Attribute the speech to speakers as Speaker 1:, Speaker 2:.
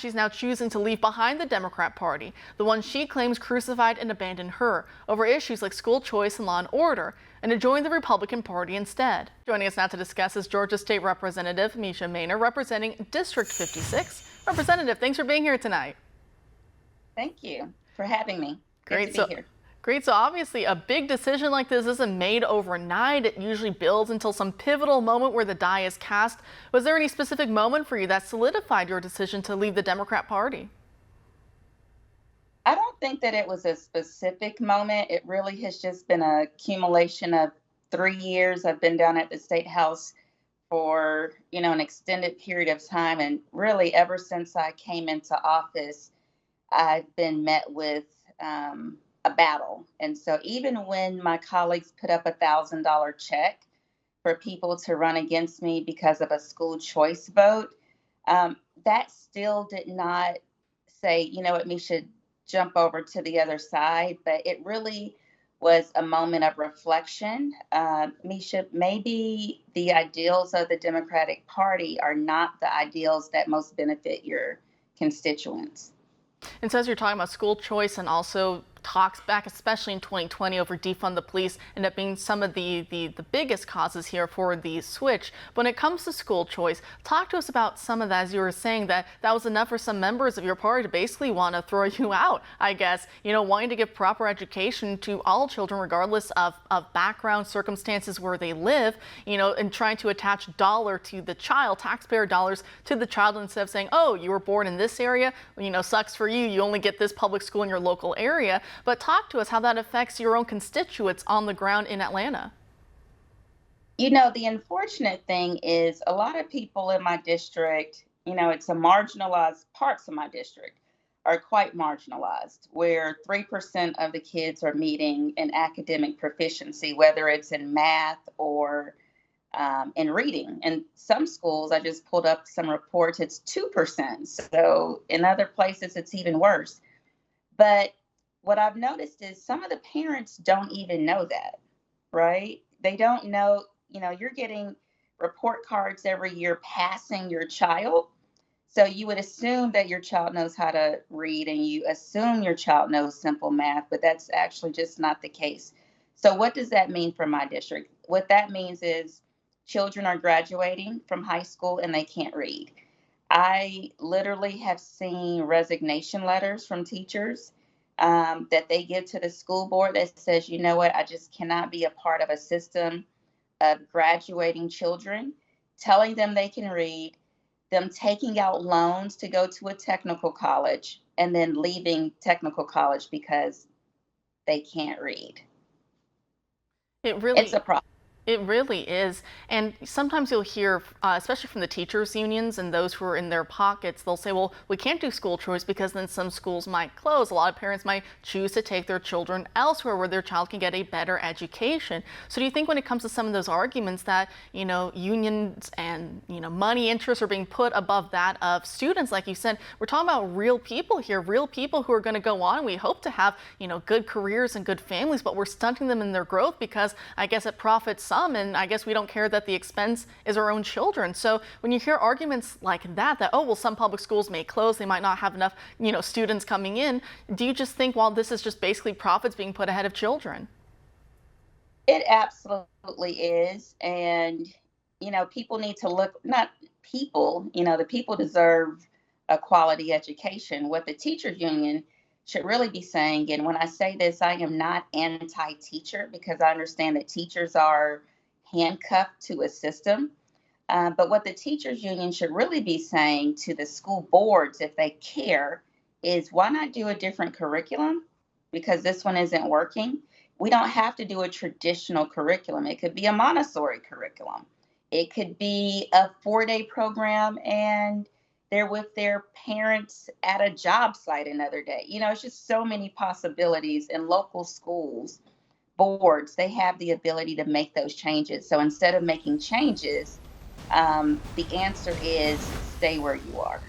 Speaker 1: She's now choosing to leave behind the Democrat Party, the one she claims crucified and abandoned her, over issues like school choice and law and order, and to join the Republican Party instead. Joining us now to discuss is Georgia State Representative Misha Maynor, representing District 56. Representative, thanks for being here tonight.
Speaker 2: Thank you for having me.
Speaker 1: Great
Speaker 2: to be here.
Speaker 1: Great. So obviously a big decision like this isn't made overnight. It usually builds until some pivotal moment where the die is cast. Was there any specific moment for you that solidified your decision to leave the Democrat Party?
Speaker 2: I don't think that it was a specific moment. It really has just been an accumulation of 3 years. I've been down at the State House for, an extended period of time. And really ever since I came into office, I've been met with a battle. And so even when my colleagues put up $1,000 check for people to run against me because of a school choice vote, that still did not say, you know what, me should jump over to the other side. But it really was a moment of reflection. Misha, maybe the ideals of the Democratic Party are not the ideals that most benefit your constituents.
Speaker 1: And so as you're talking about school choice and also talks back, especially in 2020 over defund the police, end up being some of the biggest causes here for the switch. But when it comes to school choice, talk to us about some of that. As you were saying, that was enough for some members of your party to basically want to throw you out, I guess, wanting to give proper education to all children, regardless of background, circumstances where they live, and trying to attach dollar to the child, taxpayer dollars to the child, instead of saying, oh, you were born in this area, sucks for you, you only get this public school in your local area. But talk to us how that affects your own constituents on the ground in Atlanta.
Speaker 2: The unfortunate thing is a lot of people in my district, it's a marginalized, parts of my district are quite marginalized, where 3% of the kids are meeting an academic proficiency, whether it's in math or in reading. In some schools, I just pulled up some reports, it's 2%. So in other places, it's even worse. But what I've noticed is some of the parents don't even know that, right? They don't know, you're getting report cards every year passing your child. So you would assume that your child knows how to read and you assume your child knows simple math, but that's actually just not the case. So what does that mean for my district? What that means is children are graduating from high school and they can't read. I literally have seen resignation letters from teachers that they give to the school board that says, you know what, I just cannot be a part of a system of graduating children, telling them they can read, them taking out loans to go to a technical college, and then leaving technical college because they can't read. It's a problem.
Speaker 1: It really is. And sometimes you'll hear, especially from the teachers unions and those who are in their pockets, they'll say, well, we can't do school choice because then some schools might close. A lot of parents might choose to take their children elsewhere where their child can get a better education. So do you think when it comes to some of those arguments that, unions and, money interests are being put above that of students, like you said, we're talking about real people here, real people who are going to go on. We hope to have, good careers and good families, but we're stunting them in their growth because I guess it profits some. And I guess we don't care that the expense is our own children. So when you hear arguments like that, oh, well, some public schools may close, they might not have enough, students coming in, do you just think, well, this is just basically profits being put ahead of children?
Speaker 2: It absolutely is. And, people need to look, not people, the people deserve a quality education. What the teachers union should really be saying, and when I say this, I am not anti-teacher because I understand that teachers are handcuffed to a system. But what the teachers union should really be saying to the school boards, if they care, is why not do a different curriculum? Because this one isn't working. We don't have to do a traditional curriculum. It could be a Montessori curriculum. It could be a 4-day program and they're with their parents at a job site another day. It's just so many possibilities. In local schools, boards, they have the ability to make those changes. So instead of making changes, the answer is stay where you are.